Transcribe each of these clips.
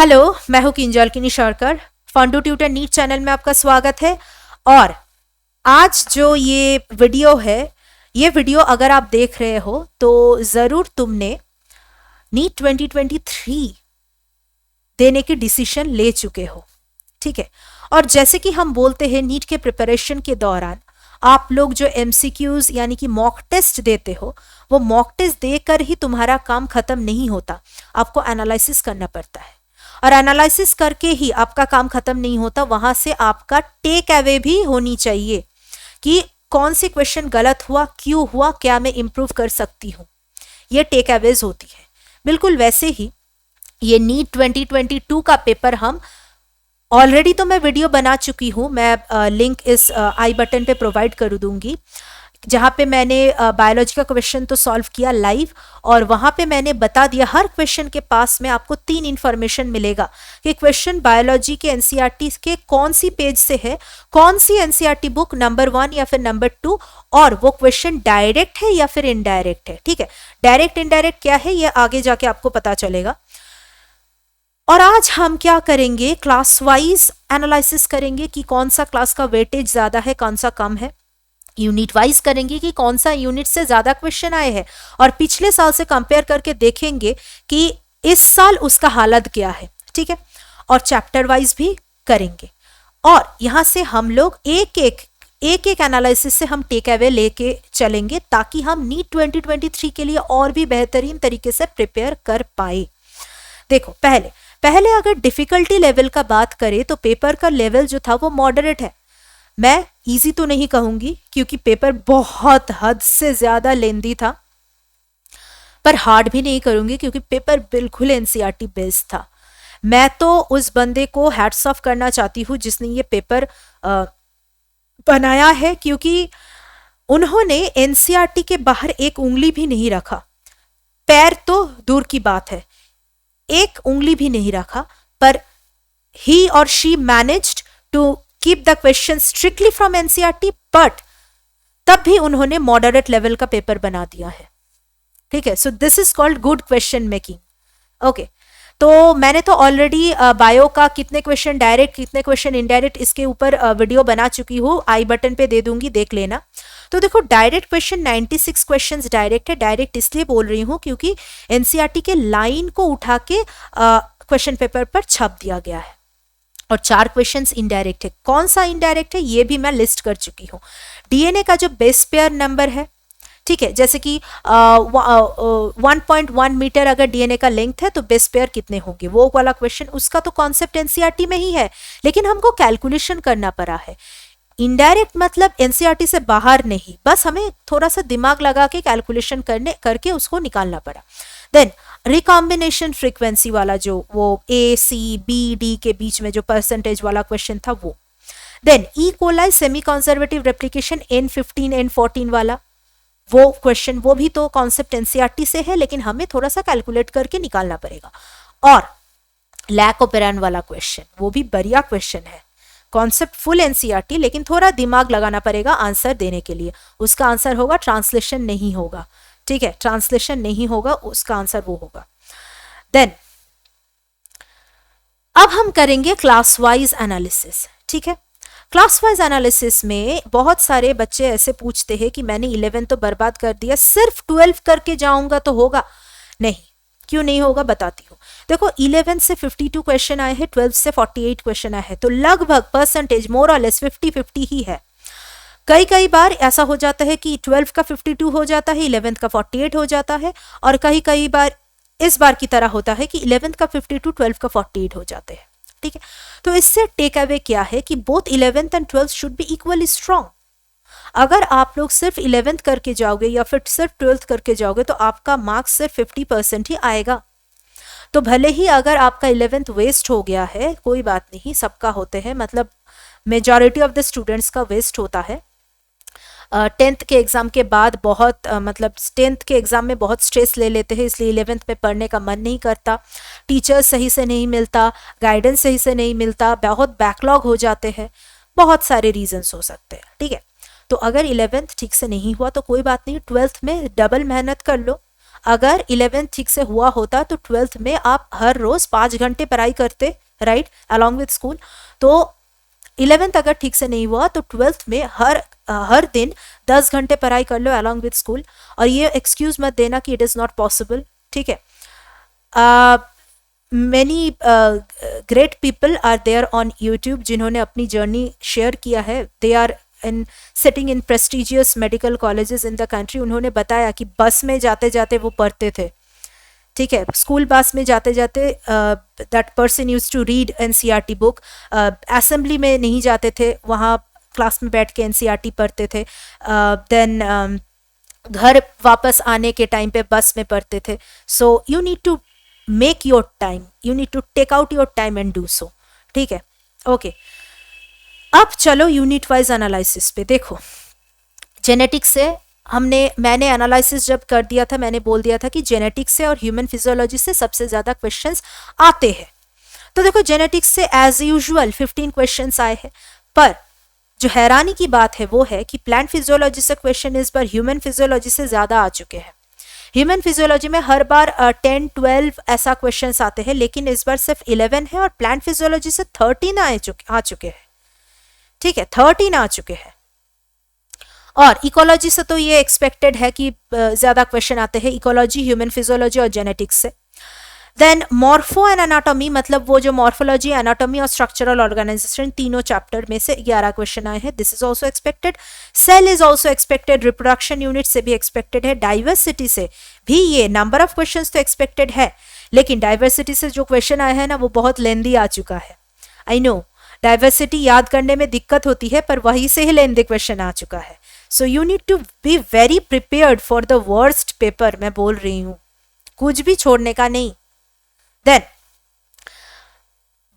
Hello, मैं हूं किंजल किनी शर्कर। फंडू ट्यूटर नीट चैनल में आपका स्वागत है। और आज जो ये वीडियो है, ये वीडियो अगर आप देख रहे हो तो ज़रूर तुमने नीट 2023 देने की डिसीजन ले चुके हो, ठीक है। और जैसे कि हम बोलते हैं, नीट के प्रिपरेशन के दौरान आप लोग जो एमसीक्यूज यानी कि मॉक टेस्ट देते हो, वो मॉक टेस्ट देकर ही तुम्हारा काम खत्म नहीं होता, आपको एनालिसिस करना पड़ता है। और एनालिसिस करके ही आपका काम खत्म नहीं होता, वहां से आपका टेक अवे भी होनी चाहिए कि कौन सी क्वेश्चन गलत हुआ, क्यों हुआ, क्या मैं इंप्रूव कर सकती हूँ। ये टेक अवेज होती है। बिल्कुल वैसे ही ये नीट 2022 का पेपर हम ऑलरेडी तो मैं वीडियो बना चुकी हूँ, मैं लिंक इस आई बटन पे प्रोवाइड कर दूंगी, जहाँ पे मैंने बायोलॉजी का क्वेश्चन तो सॉल्व किया लाइव, और वहाँ पे मैंने बता दिया हर क्वेश्चन के पास में आपको 3 इंफॉर्मेशन मिलेगा कि क्वेश्चन बायोलॉजी के एनसीईआरटी के कौन सी पेज से है, कौन सी एनसीईआरटी बुक नंबर 1 या फिर नंबर 2, और वो क्वेश्चन डायरेक्ट है या फिर इनडायरेक्ट है, ठीक है। डायरेक्ट इनडायरेक्ट क्या है ये आगे जाके आपको पता चलेगा। और आज हम क्या करेंगे, क्लास वाइज एनालिसिस करेंगे कि कौन सा क्लास का वेटेज ज्यादा है, कौन सा कम है। यूनिट वाइज करेंगे कि कौन सा यूनिट से ज्यादा क्वेश्चन आए हैं, और पिछले साल से कंपेयर करके देखेंगे कि इस साल उसका हालत क्या है, ठीक है। और चैप्टर वाइज भी करेंगे, और यहां से हम लोग एक एक एनालिसिस से हम टेक अवे लेके चलेंगे, ताकि हम नीट 2023 के लिए और भी बेहतरीन तरीके से प्रिपेयर कर पाए। देखो, पहले अगर डिफिकल्टी लेवल का बात करें तो पेपर का लेवल जो था वो मॉडरेट है। मैं इजी तो नहीं कहूंगी क्योंकि पेपर बहुत हद से ज्यादा लेंदी था, पर हार्ड भी नहीं करूंगी क्योंकि पेपर बिल्कुल एनसीईआरटी बेस्ड था। मैं तो उस बंदे को हैट्स ऑफ करना चाहती हूँ जिसने ये पेपर बनाया है, क्योंकि उन्होंने एनसीईआरटी के बाहर एक उंगली भी नहीं रखा। पैर तो दूर की बात है, एक उंगली भी नहीं रखा, पर ही और she managed to keep the question strictly from NCERT, but तब भी उन्होंने मॉडरेट लेवल का पेपर बना दिया है, ठीक है। So this is called good question making. Okay, तो मैंने तो ऑलरेडी बायो का कितने क्वेश्चन डायरेक्ट, कितने क्वेश्चन इनडायरेक्ट, इसके ऊपर वीडियो बना चुकी हूँ, आई बटन पे दे दूंगी, देख लेना। तो देखो, डायरेक्ट क्वेश्चन 96 क्वेश्चंस डायरेक्ट है। डायरेक्ट इसलिए बोल रही हूँ क्योंकि एनसीईआरटी के लाइन को उठा के क्वेश्चन पेपर पर छाप दिया गया है, और 4 क्वेश्चंस इनडायरेक्ट है। कौन सा इनडायरेक्ट है ये भी मैं लिस्ट कर चुकी हूँ। डीएनए का जो बेस पेयर नंबर है, ठीक है, जैसे कि 1.1 मीटर अगर डीएनए का लेंथ है तो बेस पेयर कितने होंगे, वो वाला क्वेश्चन। उसका तो कॉन्सेप्ट एनसीईआरटी में ही है, लेकिन हमको कैलकुलेशन करना पड़ा है। इनडायरेक्ट मतलब एनसीईआरटी से बाहर नहीं, बस हमें थोड़ा सा दिमाग लगा के कैलकुलेशन करके उसको निकालना पड़ा। देन रिकॉम्बिनेशन फ्रीक्वेंसी वाला जो वो ए सी बी डी के बीच में जो परसेंटेज वाला क्वेश्चन था वो। Then E coli semi conservative replication N15 N14 वाला वो क्वेश्चन, वो भी तो कॉन्सेप्ट एनसीईआरटी से है, लेकिन हमें थोड़ा सा कैलकुलेट करके निकालना पड़ेगा। और लैक ओपेरन वाला क्वेश्चन, वो भी बढ़िया क्वेश्चन है, कॉन्सेप्ट फुल एनसीईआरटी, लेकिन थोड़ा दिमाग लगाना पड़ेगा आंसर देने के लिए। उसका आंसर होगा, ट्रांसलेशन नहीं होगा, ठीक है, ट्रांसलेशन नहीं होगा, उसका आंसर वो होगा। देन अब हम करेंगे क्लास वाइज एनालिसिस, ठीक है। क्लास वाइज एनालिसिस में बहुत सारे बच्चे ऐसे पूछते हैं कि मैंने 11 तो बर्बाद कर दिया, सिर्फ 12 करके जाऊंगा तो होगा। नहीं, क्यों नहीं होगा बताती हूँ। देखो, 11 से 52 क्वेश्चन आए हैं, 12 से 48 क्वेश्चन आए हैं, तो लगभग परसेंटेज मोर और लेस 50-50 ही है। कई बार ऐसा हो जाता है कि 12 का 52 हो जाता है, 11 का 48 हो जाता है, और कई बार इस बार की तरह होता है कि 11 का 52, 12 का 48 हो जाते हैं, ठीक है। तो इससे टेक अवे क्या है कि both 11th and 12th should be equally strong. अगर आप लोग सिर्फ 11th करके जाओगे या फिर सिर्फ 12th करके जाओगे तो आपका मार्क्स सिर्फ 50% ही आएगा। तो भले ही अगर आपका 11th वेस्ट हो गया है, कोई बात नहीं, सबका होते हैं, मतलब मेजॉरिटी ऑफ द स्टूडेंट्स का वेस्ट होता है। 10th के एग्जाम के बाद बहुत मतलब 10th के एग्जाम में बहुत स्ट्रेस ले लेते हैं, इसलिए 11th में पढ़ने का मन नहीं करता, टीचर्स सही से नहीं मिलता, गाइडेंस सही से नहीं मिलता, बहुत बैकलॉग हो जाते हैं, बहुत सारे रीजंस हो सकते हैं, ठीक है। तो अगर 11th ठीक से नहीं हुआ तो कोई बात नहीं, 12th में डबल मेहनत कर लो, अगर 11th ठीक से हुआ होता तो 12th में आप हर रोज 5 घंटे पढ़ाई करते, राइट, अलॉन्ग विद स्कूल। तो 11th अगर ठीक से नहीं हुआ तो 12th में हर दिन 10 घंटे पढ़ाई कर लो अलॉन्ग विद स्कूल। और ये एक्सक्यूज मत देना कि इट इज नॉट पॉसिबल, ठीक है। many great people are there on YouTube जिन्होंने अपनी जर्नी शेयर किया है। they are in sitting in prestigious medical colleges in the country। उन्होंने बताया कि बस में जाते जाते वो पढ़ते थे, ठीक है, स्कूल बस में जाते जाते that person used to read NCERT book. Assembly में नहीं जाते थे, वहाँ क्लास में बैठ के एनसीईआरटी पढ़ते थे। देन घर वापस आने के टाइम पे बस में पढ़ते थे। So you need to make your time, you need to take out your time and do so, ठीक है, ओके। अब चलो यूनिट वाइज एनालिसिस पे। देखो जेनेटिक्स से मैंने एनालिसिस जब कर दिया था, मैंने बोल दिया था कि जेनेटिक्स से और ह्यूमन फिजियोलॉजी से सबसे ज्यादा क्वेश्चंस आते हैं। तो देखो जेनेटिक्स से एज यूजुअल 15 क्वेश्चंस आए हैं, पर जो हैरानी की बात है वो है कि प्लांट फिजियोलॉजी से क्वेश्चन इस बार ह्यूमन फिजियोलॉजी से ज्यादा आ चुके हैं। ह्यूमन फिजियोलॉजी में हर बार 10-12 ऐसा क्वेश्चंस आते हैं, लेकिन इस बार सिर्फ 11 है, और प्लांट फिजियोलॉजी से 13 आ चुके हैं, ठीक है, 13 आ चुके हैं। और इकोलॉजी से तो ये एक्सपेक्टेड है कि ज्यादा क्वेश्चन आते हैं, इकोलॉजी, ह्यूमन फिजियोलॉजी और जेनेटिक्स से। देन मॉर्फो एंड एनाटॉमी, मतलब वो जो मॉर्फोलॉजी, एनाटॉमी और स्ट्रक्चरल ऑर्गेनाइजेशन, तीनों चैप्टर में से 11 क्वेश्चन आए हैं। This is also expected. Cell is also expected, reproduction unit से भी एक्सपेक्टेड है, डाइवर्सिटी से भी ये नंबर ऑफ क्वेश्चन तो एक्सपेक्टेड है, लेकिन डाइवर्सिटी से जो क्वेश्चन आया है ना वो बहुत लेंदी आ चुका है। आई नो डाइवर्सिटी याद करने में दिक्कत होती है, पर वही से ही लेंदी क्वेश्चन आ चुका है। So you need to be very prepared for the worst paper, मैं बोल रही हूं, कुछ भी छोड़ने का नहीं। देन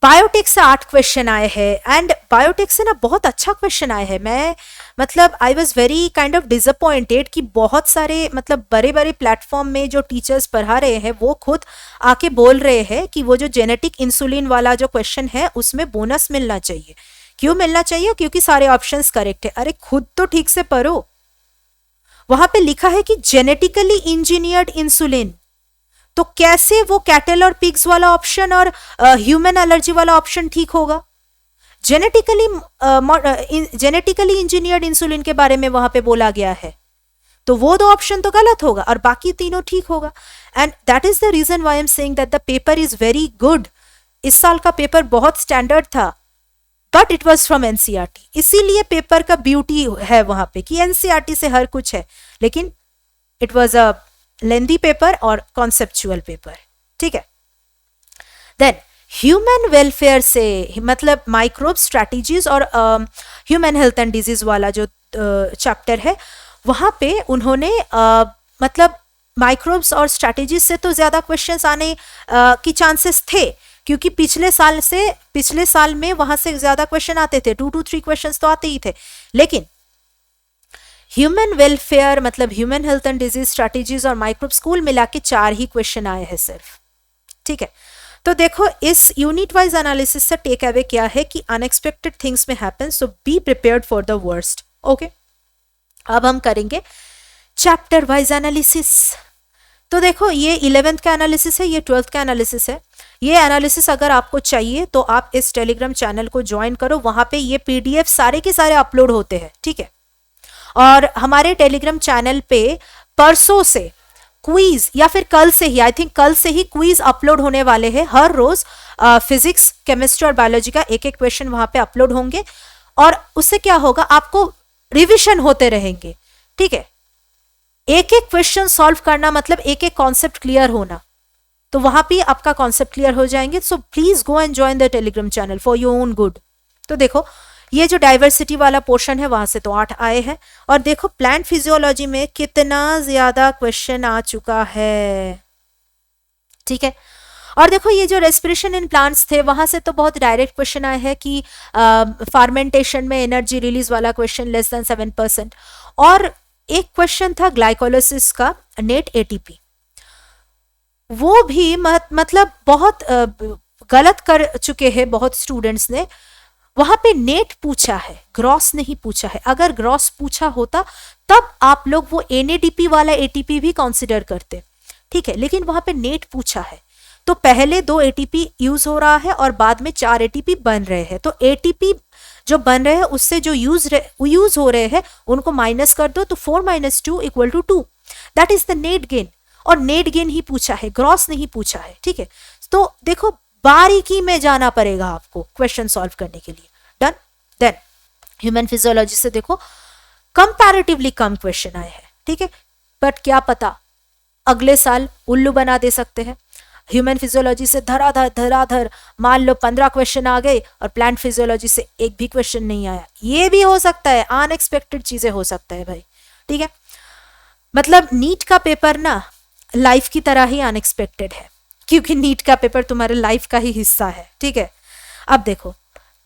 बायोटेक से 8 क्वेश्चन आए हैं, एंड बायोटेक से ना बहुत अच्छा क्वेश्चन आए हैं। मैं मतलब I was very kind of disappointed कि बहुत सारे मतलब बड़े बड़े प्लेटफॉर्म में जो टीचर्स पढ़ा रहे हैं वो खुद आके बोल रहे हैं कि वो जो जेनेटिक इंसुलिन वाला जो क्वेश्चन है उसमें बोनस मिलना चाहिए। क्यों मिलना चाहिए? क्योंकि सारे ऑप्शंस करेक्ट है। अरे खुद तो ठीक से पढ़ो, वहां पे लिखा है कि जेनेटिकली इंजीनियर्ड इंसुलिन, तो कैसे वो कैटल और पिग्स वाला ऑप्शन और ह्यूमन एलर्जी वाला ऑप्शन ठीक होगा? जेनेटिकली इंजीनियर्ड इंसुलिन के बारे में वहां पे बोला गया है, तो वो दो ऑप्शन तो गलत होगा और बाकी तीनों ठीक होगा। And that is the reason why I am saying that the paper is very good. इस साल का पेपर बहुत स्टैंडर्ड था, but it was from NCERT, इसीलिए पेपर का ब्यूटी है वहां पे कि एनसीईआरटी से हर कुछ है, लेकिन it was a lengthy paper और कॉन्सेप्चुअल पेपर, ठीक है। देन ह्यूमन वेलफेयर से मतलब माइक्रोब स्ट्रैटेजीज और ह्यूमन हेल्थ एंड डिजीज वाला जो चैप्टर है, वहां पे उन्होंने मतलब माइक्रोब्स और स्ट्रैटेजीज से तो ज्यादा क्वेश्चंस आने की चांसेस थे, क्योंकि पिछले साल में वहां से ज्यादा क्वेश्चन आते थे, 2 to 3 क्वेश्चंस तो आते ही थे। लेकिन ह्यूमन वेलफेयर मतलब human health and disease strategies और माइक्रोब स्कूल मिला के 4 ही क्वेश्चन आए हैं सिर्फ, ठीक है। तो देखो इस यूनिट वाइज एनालिसिस से टेक अवे क्या है कि अनएक्सपेक्टेड थिंग्स में happen, so be prepared for the worst, okay. अब हम करेंगे चैप्टर वाइज एनालिसिस। तो देखो ये 11th का एनालिसिस है, ये 12th का एनालिसिस है। ये एनालिसिस अगर आपको चाहिए तो आप इस टेलीग्राम चैनल को ज्वाइन करो, वहां पे ये पीडीएफ सारे के सारे अपलोड होते हैं, ठीक है। और हमारे टेलीग्राम चैनल पे परसों से क्विज या फिर कल से ही, आई थिंक कल से ही क्विज अपलोड होने वाले हैं। हर रोज फिजिक्स, केमिस्ट्री और बायोलॉजी का एक एक क्वेश्चन वहां पे अपलोड होंगे, और उससे क्या होगा, आपको रिविजन होते रहेंगे, ठीक है। एक एक क्वेश्चन सॉल्व करना मतलब एक एक कॉन्सेप्ट क्लियर होना, तो वहां पे आपका कॉन्सेप्ट क्लियर हो जाएंगे। So please go and join the Telegram channel for your own good. तो देखो ये जो डाइवर्सिटी वाला पोर्शन है वहां से तो 8 आए हैं, और देखो प्लांट फिजियोलॉजी में कितना ज्यादा क्वेश्चन आ चुका है, ठीक है। और देखो ये जो रेस्पिरेशन इन प्लांट्स थे वहां से तो बहुत डायरेक्ट क्वेश्चन आए हैं कि फार्मेंटेशन में एनर्जी रिलीज वाला क्वेश्चन लेस देन 7%, और एक क्वेश्चन था ग्लाइकोलाइसिस का नेट एटीपी, वो भी मतलब बहुत गलत कर चुके हैं बहुत स्टूडेंट्स ने। वहां पे नेट पूछा है, ग्रॉस नहीं पूछा है। अगर ग्रॉस पूछा होता तब आप लोग वो एनएडीपी वाला एटीपी भी कंसिडर करते, ठीक है, लेकिन वहां पे नेट पूछा है तो पहले 2 एटीपी यूज हो रहा है और बाद में 4 एटीपी बन रहे हैं, तो एटीपी जो बन रहे हैं उससे जो यूज हो रहे हैं उनको माइनस कर दो, तो 4 minus 2 equal to 2, that is the net gain. और नेट गेन ही पूछा है, ग्रॉस नहीं पूछा है, ठीक है। तो देखो बारीकी में जाना पड़ेगा आपको क्वेश्चन सॉल्व करने के लिए। डन। देन ह्यूमन फिजियोलॉजी से देखो कंपैरेटिवली कम क्वेश्चन आए हैं, ठीक है, बट क्या पता अगले साल उल्लू बना दे सकते हैं। ह्यूमन फिजियोलॉजी से धराधर मान लो 15 क्वेश्चन आ गए और प्लांट फिजियोलॉजी से एक भी क्वेश्चन नहीं आया, ये भी हो सकता है, अनएक्सपेक्टेड चीजें हो सकता है भाई, ठीक है। मतलब नीट का पेपर ना लाइफ की तरह ही अनएक्सपेक्टेड है, क्योंकि नीट का पेपर तुम्हारे लाइफ का ही हिस्सा है, ठीक है। अब देखो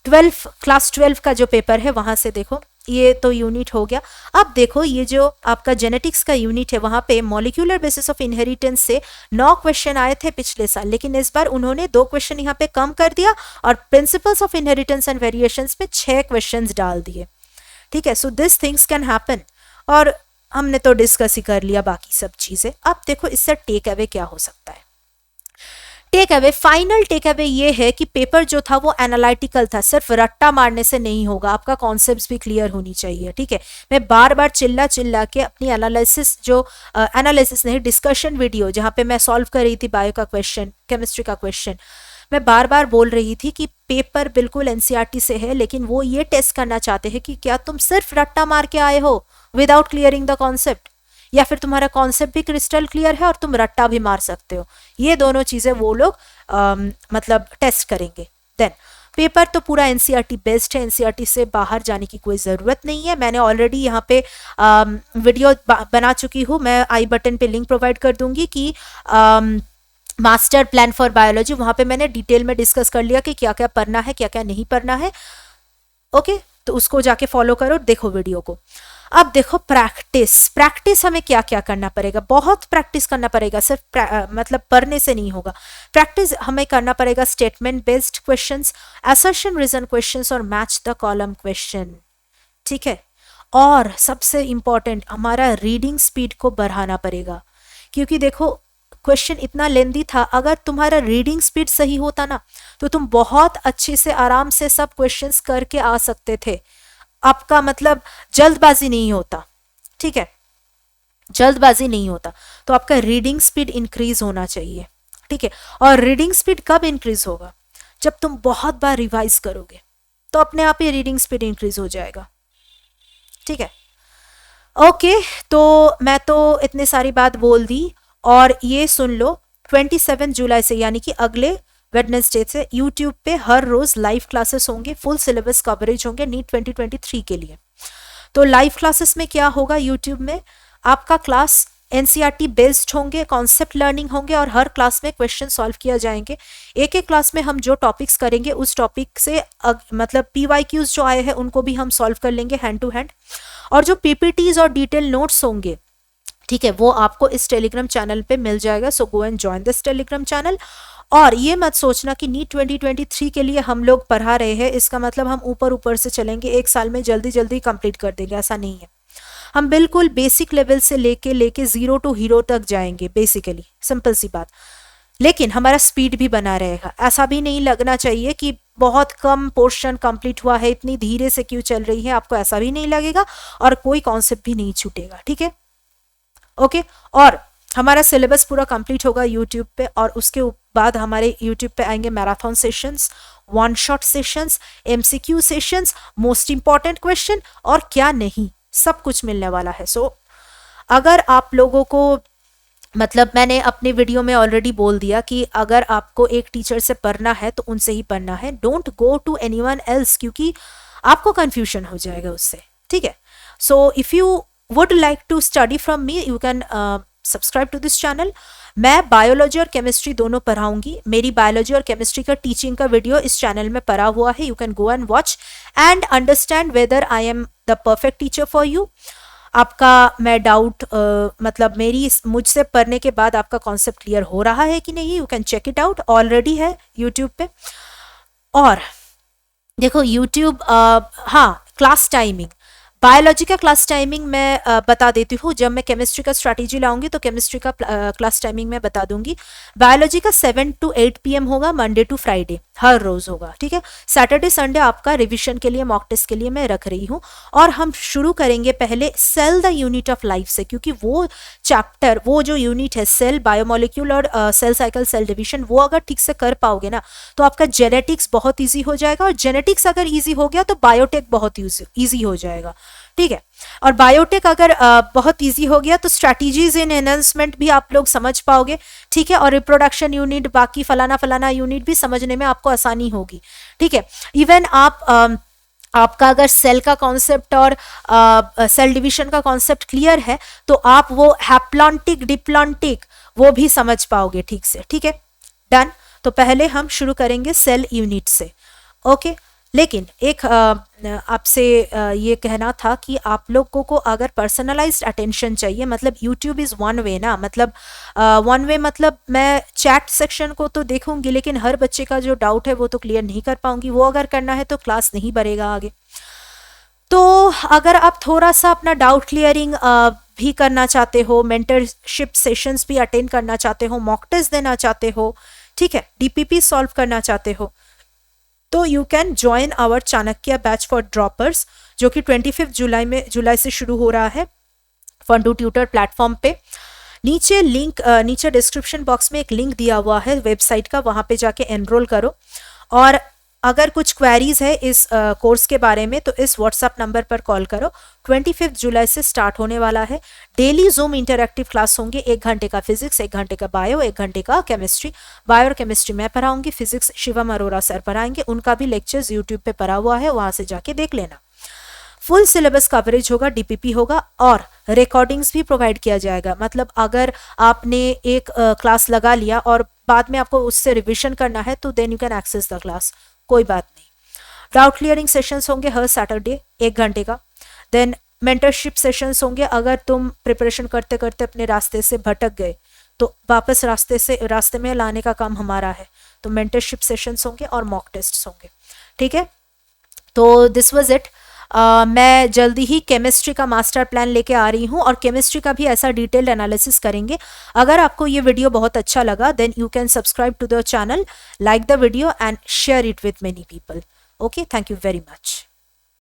क्लास 12 का जो पेपर है वहां से देखो, ये तो यूनिट हो गया। अब देखो ये जो आपका जेनेटिक्स का यूनिट है वहां पे मॉलिक्यूलर बेसिस ऑफ इनहेरिटेंस से 9 क्वेश्चन आए थे पिछले साल, लेकिन इस बार उन्होंने 2 क्वेश्चन यहाँ पे कम कर दिया और principles of inheritance and variations में 6 क्वेश्चन डाल दिए, ठीक है। So this things can happen, और हमने तो डिस्कस ही कर लिया बाकी सब चीजें। अब देखो इससे टेक अवे क्या हो सकता है। Take away, final take away ये है कि पेपर जो था वो एनालिटिकल था, सिर्फ रट्टा मारने से नहीं होगा, आपका कॉन्सेप्ट्स भी क्लियर होनी चाहिए, ठीक है। मैं बार बार चिल्ला के अपनी एनालिसिस नहीं, डिस्कशन वीडियो जहाँ पे मैं सॉल्व कर रही थी बायो का क्वेश्चन, केमिस्ट्री का क्वेश्चन, मैं बार बार बोल रही थी कि पेपर बिल्कुल एनसीईआरटी से है, लेकिन वो ये टेस्ट करना चाहते हैं कि क्या तुम सिर्फ रट्टा मार के आए हो विदाउट क्लियरिंग द कॉन्सेप्ट, या फिर तुम्हारा कॉन्सेप्ट भी क्रिस्टल क्लियर है और तुम रट्टा भी मार सकते हो। ये दोनों चीजें वो लोग मतलब टेस्ट करेंगे। देन पेपर तो पूरा एनसीईआरटी बेस्ड है, एनसीईआरटी से बाहर जाने की कोई ज़रूरत नहीं है। मैंने ऑलरेडी यहाँ पे वीडियो बना चुकी हूँ, मैं आई बटन पे लिंक प्रोवाइड कर दूंगी कि मास्टर प्लान फॉर बायोलॉजी, वहाँ पे मैंने डिटेल में डिस्कस कर लिया कि क्या क्या पढ़ना है क्या क्या नहीं पढ़ना है, ओके। तो उसको जाके फॉलो करो, देखो वीडियो को। अब देखो प्रैक्टिस हमें क्या क्या करना पड़ेगा, बहुत प्रैक्टिस करना पड़ेगा, सिर्फ मतलब पढ़ने से नहीं होगा। प्रैक्टिस हमें करना पड़ेगा statement based questions, assertion reason questions और मैच द कॉलम क्वेश्चन, ठीक है। और सबसे इंपॉर्टेंट हमारा रीडिंग स्पीड को बढ़ाना पड़ेगा, क्योंकि देखो क्वेश्चन इतना लेंदी था, अगर तुम्हारा रीडिंग स्पीड सही होता ना तो तुम बहुत अच्छे से आराम से सब क्वेश्चंस करके आ सकते थे। आपका मतलब जल्दबाजी नहीं होता, ठीक है, जल्दबाजी नहीं होता, तो आपका रीडिंग स्पीड इंक्रीज होना चाहिए, ठीक है। और रीडिंग स्पीड कब इंक्रीज होगा, जब तुम बहुत बार रिवाइज करोगे तो अपने आप ही रीडिंग स्पीड इंक्रीज हो जाएगा, ठीक है। ओके, तो मैं तो इतनी सारी बात बोल दी, और ये सुन लो 27 जुलाई से यानी कि अगले वेडनेसडे से यूट्यूब पे हर रोज लाइव क्लासेस होंगे, फुल सिलेबस कवरेज होंगे नीट 2023 के लिए। तो लाइव क्लासेस में क्या होगा, यूट्यूब में आपका क्लास एनसीईआरटी बेस्ड होंगे, कॉन्सेप्ट लर्निंग होंगे और हर क्लास में क्वेश्चन सॉल्व किया जाएंगे। एक एक क्लास में हम जो टॉपिक्स करेंगे उस टॉपिक से मतलब पीवाईक्यूज जो आए हैं उनको भी हम सॉल्व कर लेंगे हैंड टू हैंड, और जो पीपीटीज और डिटेल नोट्स होंगे, ठीक है, वो आपको इस टेलीग्राम चैनल पे मिल जाएगा। So go and join this Telegram channel. और ये मत सोचना कि नीट 2023 के लिए हम लोग पढ़ा रहे हैं इसका मतलब हम ऊपर ऊपर से चलेंगे, एक साल में जल्दी जल्दी कंप्लीट कर देंगे, ऐसा नहीं है। हम बिल्कुल बेसिक लेवल से लेके 0 to हीरो तक जाएंगे, बेसिकली सिंपल सी बात, लेकिन हमारा स्पीड भी बना रहेगा। ऐसा भी नहीं लगना चाहिए कि बहुत कम पोर्शन कंप्लीट हुआ है, इतनी धीरे से क्यों चल रही है, आपको ऐसा भी नहीं लगेगा और कोई कॉन्सेप्ट भी नहीं छूटेगा, ठीक है, ओके। और हमारा सिलेबस पूरा कंप्लीट होगा यूट्यूब पे, और उसके बाद हमारे यूट्यूब पे आएंगे marathon sessions, one shot sessions, MCQ sessions, most important question और क्या नहीं, सब कुछ मिलने वाला है। सो अगर आप लोगों को मतलब मैंने अपने वीडियो में ऑलरेडी बोल दिया कि अगर आपको एक टीचर से पढ़ना है तो उनसे ही पढ़ना है, don't go to anyone else, क्योंकि आपको कंफ्यूजन हो जाएगा उससे, ठीक है। So if you would like to study from me, you can subscribe to this channel। मैं बायोलॉजी और केमिस्ट्री दोनों पढ़ाऊंगी, मेरी बायोलॉजी और केमिस्ट्री का टीचिंग का वीडियो इस चैनल में पड़ा हुआ है, you can go and watch and understand whether I am the perfect teacher for you. आपका मैं डाउट मतलब मुझसे पढ़ने के बाद आपका कॉन्सेप्ट क्लियर हो रहा है कि नहीं, you can check it out, already है यूट्यूब पे। और देखो यूट्यूब हाँ, क्लास टाइमिंग बायोलॉजी का क्लास टाइमिंग मैं बता देती हूँ, जब मैं केमिस्ट्री का स्ट्रैटेजी लाऊंगी तो केमिस्ट्री का क्लास टाइमिंग मैं बता दूंगी। बायोलॉजी का 7 to 8 PM होगा, मंडे टू फ्राइडे हर रोज होगा, ठीक है। सैटरडे संडे आपका रिविजन के लिए, मॉक टेस्ट के लिए मैं रख रही हूँ। और हम शुरू करेंगे पहले cell the unit of life से, क्योंकि वो चैप्टर, वो जो यूनिट है सेल, बायोमोलिक्यूल और सेल साइकिल, सेल डिविजन, वो अगर ठीक से कर पाओगे ना तो आपका जेनेटिक्स बहुत ईजी हो जाएगा। और जेनेटिक्स अगर ईजी हो गया तो बायोटेक बहुत ईजी हो जाएगा, ठीक है। और बायोटेक अगर बहुत इजी हो गया तो स्ट्रैटेजीज इन एनहांसमेंट भी आप लोग समझ पाओगे, ठीक है। और रिप्रोडक्शन यूनिट, बाकी फलाना फलाना यूनिट भी समझने में आपको आसानी होगी, ठीक है। इवन आपका अगर सेल का कॉन्सेप्ट और सेल डिवीजन का कॉन्सेप्ट क्लियर है तो आप वो हैप्लॉन्टिक, डिप्लॉन्टिक वो भी समझ पाओगे ठीक से, ठीक है। डन। तो पहले हम शुरू करेंगे सेल यूनिट से, ओके। लेकिन एक आपसे ये कहना था कि आप लोगों को अगर पर्सनलाइज्ड अटेंशन चाहिए, मतलब यूट्यूब इज़ वन वे ना, मतलब वन वे मतलब मैं चैट सेक्शन को तो देखूंगी लेकिन हर बच्चे का जो डाउट है वो तो क्लियर नहीं कर पाऊंगी। वो अगर करना है तो क्लास नहीं बढ़ेगा आगे। तो अगर आप थोड़ा सा अपना डाउट क्लियरिंग भी करना चाहते हो, मेंटरशिप सेशंस भी अटेंड करना चाहते हो, मॉक टेस्ट देना चाहते हो, ठीक है, डीपीपी सॉल्व करना चाहते हो, तो you can join our Chanakya batch for droppers, जो कि 25 जुलाई से शुरू हो रहा है फंडू ट्यूटर प्लेटफॉर्म पे। नीचे लिंक, नीचे डिस्क्रिप्शन बॉक्स में एक लिंक दिया हुआ है वेबसाइट का, वहां पे जाके एनरोल करो। और अगर कुछ क्वेरीज है इस कोर्स के बारे में तो इस व्हाट्सएप नंबर पर कॉल करो। 25 जुलाई से स्टार्ट होने वाला है। डेली जूम इंटरैक्टिव क्लास होंगे, 1 घंटे का फिजिक्स, 1 घंटे का बायो, 1 घंटे का केमिस्ट्री। बायो और केमिस्ट्री मैं पढ़ाऊंगी, फिजिक्स शिवम अरोरा सर पढ़ाएंगे, उनका भी लेक्चर्स यूट्यूब पे पढ़ा हुआ है, वहां से जाके देख लेना। फुल सिलेबस कवरेज होगा, डीपीपी होगा और रिकॉर्डिंग्स भी प्रोवाइड किया जाएगा। मतलब अगर आपने एक क्लास लगा लिया और बाद में आपको उससे रिविजन करना है तो then you can access the class, कोई बात नहीं। डाउट क्लियरिंग सेशंस होंगे हर सैटरडे 1 घंटे का। देन मेंटरशिप सेशंस होंगे, अगर तुम प्रिपरेशन करते करते अपने रास्ते से भटक गए तो वापस रास्ते में लाने का काम हमारा है। तो मेंटरशिप सेशंस होंगे और मॉक टेस्ट होंगे, ठीक है। तो दिस वाज इट। मैं जल्दी ही केमिस्ट्री का मास्टर प्लान लेके आ रही हूँ और केमिस्ट्री का भी ऐसा डिटेल्ड एनालिसिस करेंगे। अगर आपको ये वीडियो बहुत अच्छा लगा then you can subscribe to the channel, like the video and share it with many people. Okay, thank you very much.